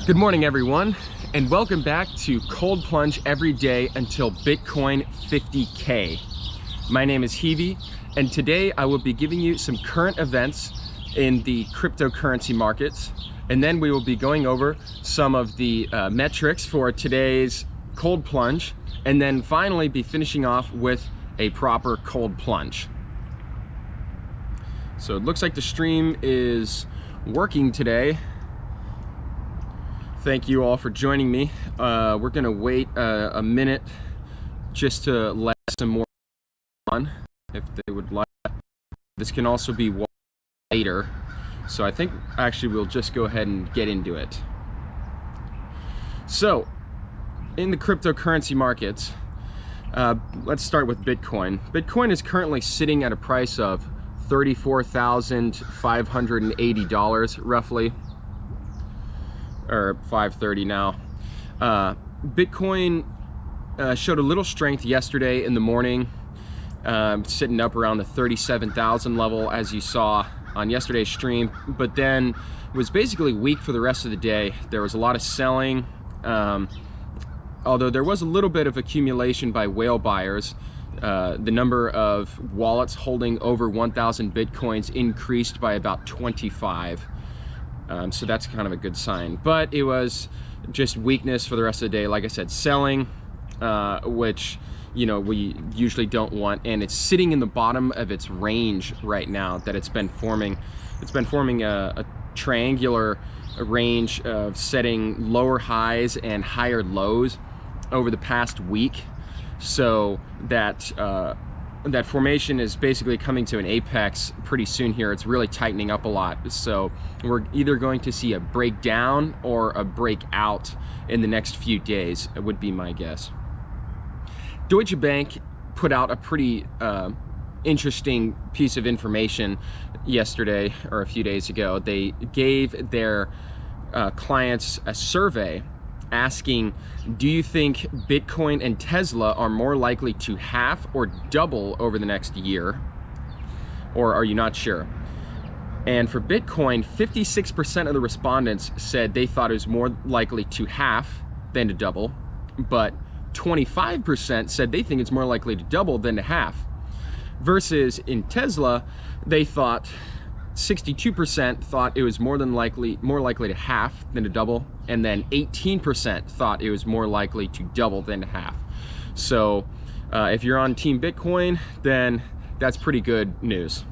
Good morning, everyone, and welcome back to Cold Plunge every day until Bitcoin 50K. My name is Heavy, and today I will be giving you some current events in the cryptocurrency markets, and then we will be going over some of the metrics for today's cold plunge, and then finally be finishing off with a proper cold plunge. So it looks like the stream is working today. Thank you all for joining me. We're gonna wait a minute just to let some more on if they would like. This can also be watched later. So I think actually we'll just go ahead and get into it. So in the cryptocurrency markets, let's start with Bitcoin. Bitcoin is currently sitting at a price of $34,580 roughly, or 530 now. Bitcoin showed a little strength yesterday in the morning, sitting up around the 37,000 level as you saw on yesterday's stream, but then was basically weak for the rest of the day. There was a lot of selling, although there was a little bit of accumulation by whale buyers. The number of wallets holding over 1,000 Bitcoins increased by about 25. So that's kind of a good sign, but it was just weakness for the rest of the day. Like I said, selling, which, you know, we usually don't want, and it's sitting in the bottom of its range right now that it's been forming. It's been forming a triangular range of setting lower highs and higher lows over the past week. So that that formation is basically coming to an apex pretty soon here. It's really tightening up a lot. So we're either going to see a breakdown or a breakout in the next few days, would be my guess. Deutsche Bank put out a pretty interesting piece of information yesterday or a few days ago. They gave their clients a survey asking, do you think Bitcoin and Tesla are more likely to halve or double over the next year? Or are you not sure? And for Bitcoin, 56% of the respondents said they thought it was more likely to halve than to double, but 25% said they think it's more likely to double than to halve. Versus in Tesla, they thought 62% thought it was more likely to halve than to double, and then 18% thought it was more likely to double than to halve. So if you're on Team Bitcoin, then that's pretty good news.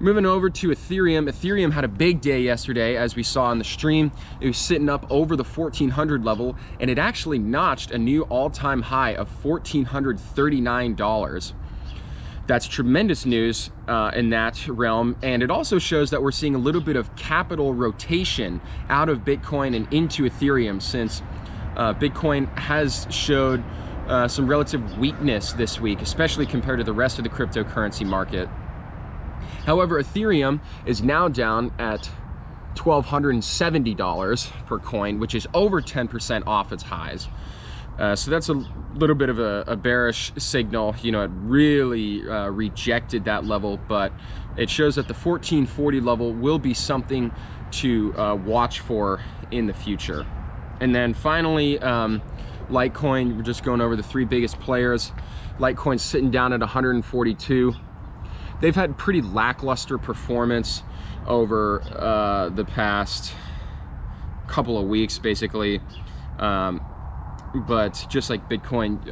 Moving over to Ethereum. Ethereum had a big day yesterday, as we saw in the stream. It was sitting up over the 1400 level, and it actually notched a new all-time high of $1,439. That's tremendous news in that realm, and it also shows that we're seeing a little bit of capital rotation out of Bitcoin and into Ethereum, since Bitcoin has showed some relative weakness this week, especially compared to the rest of the cryptocurrency market. However, Ethereum is now down at $1,270 per coin, which is over 10% off its highs. So that's a little bit of a bearish signal. You know, it really rejected that level, but it shows that the 1440 level will be something to watch for in the future. And then finally, Litecoin, we're just going over the three biggest players. Litecoin's sitting down at 142. They've had pretty lackluster performance over the past couple of weeks, basically. But just like Bitcoin,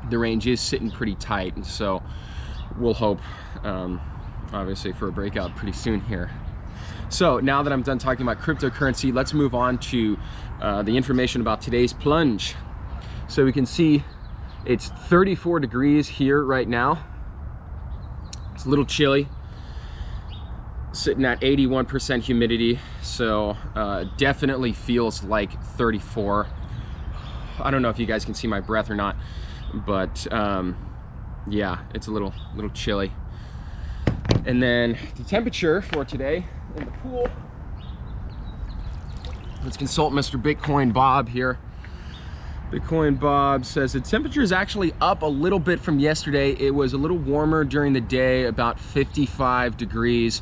the range is sitting pretty tight, and so we'll hope obviously for a breakout pretty soon here. So now that I'm done talking about cryptocurrency, let's move on to the information about today's plunge. So we can see it's 34 degrees here right now. It's a little chilly, sitting at 81% humidity, so definitely feels like 34. I don't know if you guys can see my breath or not, but yeah, it's a little chilly. And then the temperature for today in the pool, let's consult Mr. Bitcoin Bob here. Bitcoin Bob says the temperature is actually up a little bit from yesterday. It was a little warmer during the day, about 55 degrees.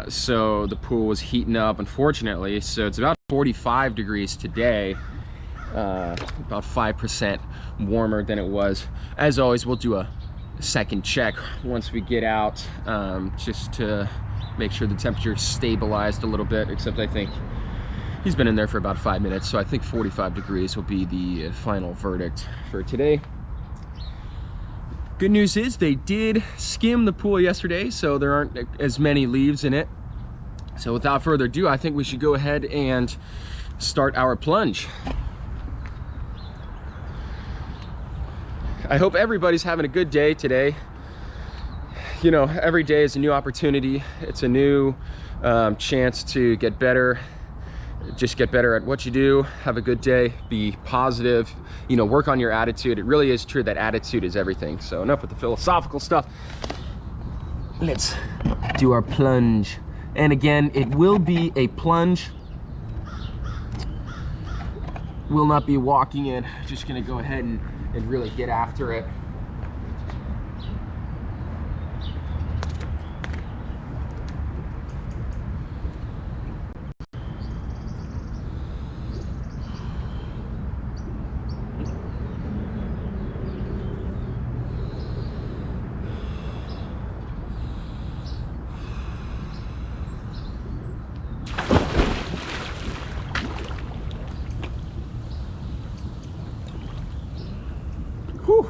So the pool was heating up, unfortunately. So it's about 45 degrees today, about 5% warmer than it was. As always, we'll do a second check once we get out, just to make sure the temperature is stabilized a little bit, except I think he's been in there for about 5 minutes, so I think 45 degrees will be the final verdict for today. Good news is they did skim the pool yesterday, so there aren't as many leaves in it. So without further ado, I think we should go ahead and start our plunge. I hope everybody's having a good day today. You know, every day is a new opportunity. It's a new chance to get better. Just get better at what you do. Have a good day. Be positive. You know, work on your attitude. It really is true that attitude is everything. So enough with the philosophical stuff. Let's do our plunge. And again, it will be a plunge. Will not be walking in. Just gonna go ahead and really get after it. Whew.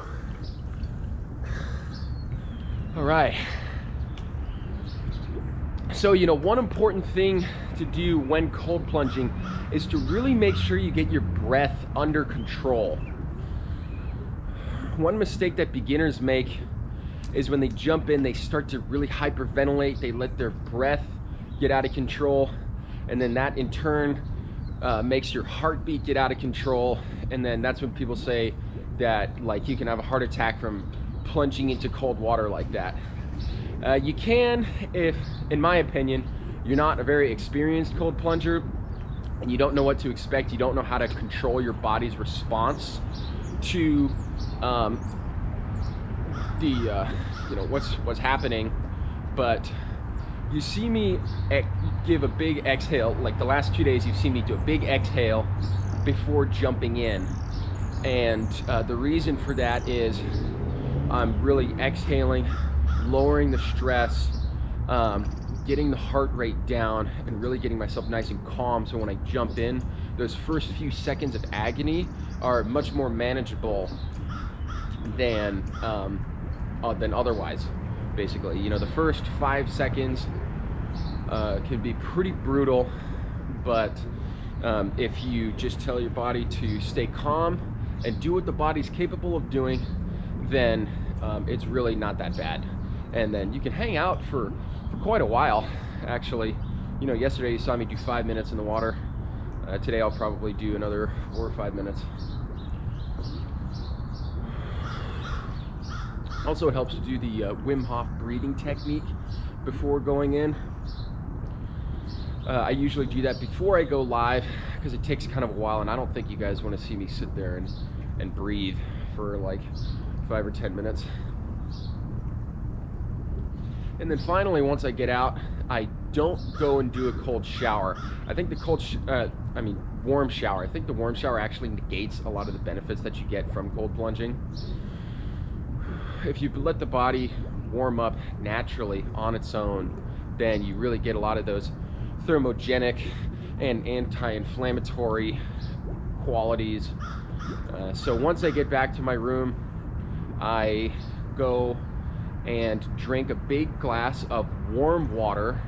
All right. So, you know, one important thing to do when cold plunging is to really make sure you get your breath under control. One mistake that beginners make is when they jump in, they start to really hyperventilate. They let their breath get out of control, and then that in turn makes your heartbeat get out of control. And then that's when people say that, like, you can have a heart attack from plunging into cold water like that. You can, if, in my opinion, you're not a very experienced cold plunger and you don't know what to expect, you don't know how to control your body's response to you know, what's happening. But you see me give a big exhale. Like the last 2 days, you've seen me do a big exhale before jumping in. And the reason for that is I'm really exhaling, lowering the stress, getting the heart rate down, and really getting myself nice and calm. So when I jump in, those first few seconds of agony are much more manageable than otherwise. Basically, you know, the first 5 seconds can be pretty brutal, but if you just tell your body to stay calm and do what the body's capable of doing, then it's really not that bad. And then you can hang out for quite a while, actually. You know, yesterday you saw me do 5 minutes in the water. Today I'll probably do another 4 or 5 minutes. Also, it helps to do the Wim Hof Breathing Technique before going in. I usually do that before I go live because it takes kind of a while, and I don't think you guys want to see me sit there and breathe for like 5 or 10 minutes. And then finally, once I get out, I don't go and do a cold shower. I think the warm shower. I think the warm shower actually negates a lot of the benefits that you get from cold plunging. If you let the body warm up naturally on its own, then you really get a lot of those thermogenic and anti-inflammatory qualities. So once I get back to my room, I go and drink a big glass of warm water.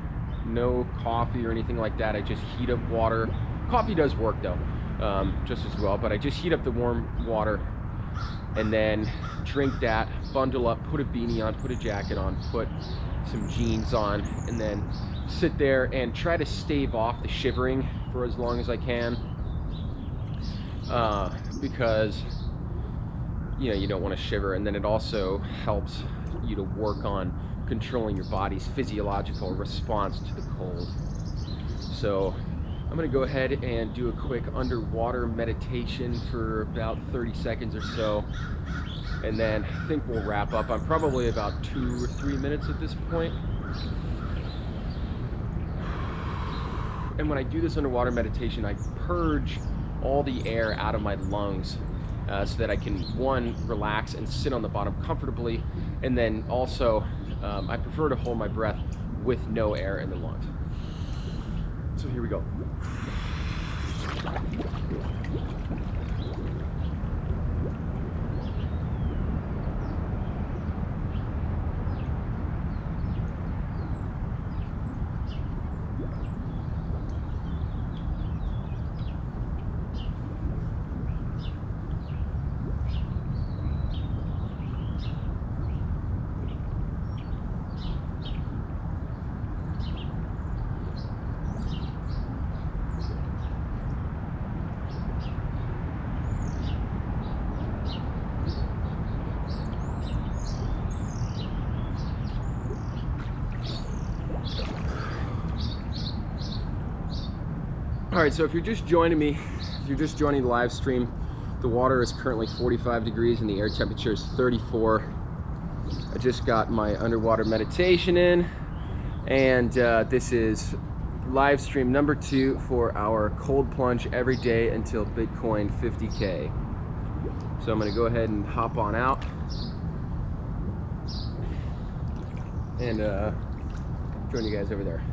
No coffee or anything like that. I just heat up water. Coffee does work though, just as well, but I just heat up the warm water and then drink that, bundle up, put a beanie on, put a jacket on, put some jeans on, and then sit there and try to stave off the shivering for as long as I can, because you know, you don't want to shiver. And then it also helps you to work on controlling your body's physiological response to the cold. So I'm going to go ahead and do a quick underwater meditation for about 30 seconds or so, and then I think we'll wrap up. I'm probably about 2 or 3 minutes at this point. And when I do this underwater meditation, I purge all the air out of my lungs so that I can, one, relax and sit on the bottom comfortably, and then also I prefer to hold my breath with no air in the lungs. So here we go. All right, so if you're just joining me, if you're just joining the live stream, the water is currently 45 degrees and the air temperature is 34. I just got my underwater meditation in, and this is live stream number 2 for our cold plunge every day until Bitcoin 50K. So I'm gonna go ahead and hop on out and join you guys over there.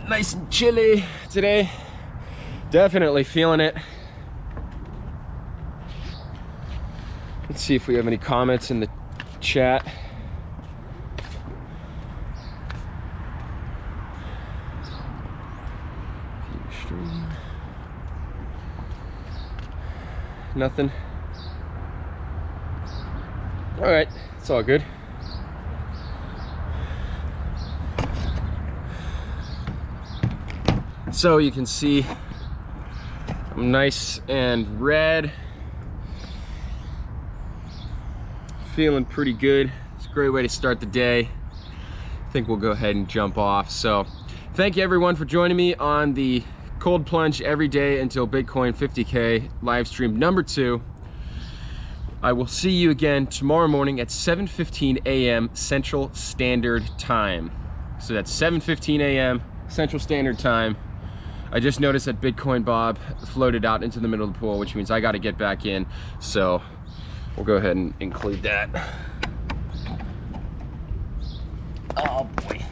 Nice and chilly today. Definitely feeling it. Let's see if we have any comments in the chat. Nothing. All right, it's all good. So you can see I'm nice and red. Feeling pretty good. It's a great way to start the day. I think we'll go ahead and jump off. So thank you everyone for joining me on the cold plunge every day until Bitcoin 50K live stream number 2. I will see you again tomorrow morning at 7:15 a.m. Central Standard Time. So that's 7:15 a.m. Central Standard Time. I just noticed that Bitcoin Bob floated out into the middle of the pool, which means I got to get back in. So we'll go ahead and include that. Oh boy.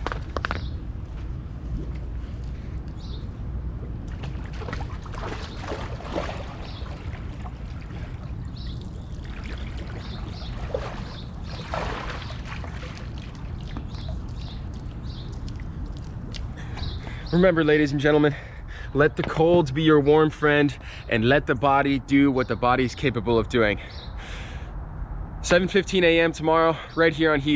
Remember, ladies and gentlemen, let the cold be your warm friend, and let the body do what the body's capable of doing. 7:15 a.m. tomorrow, right here on Heavy.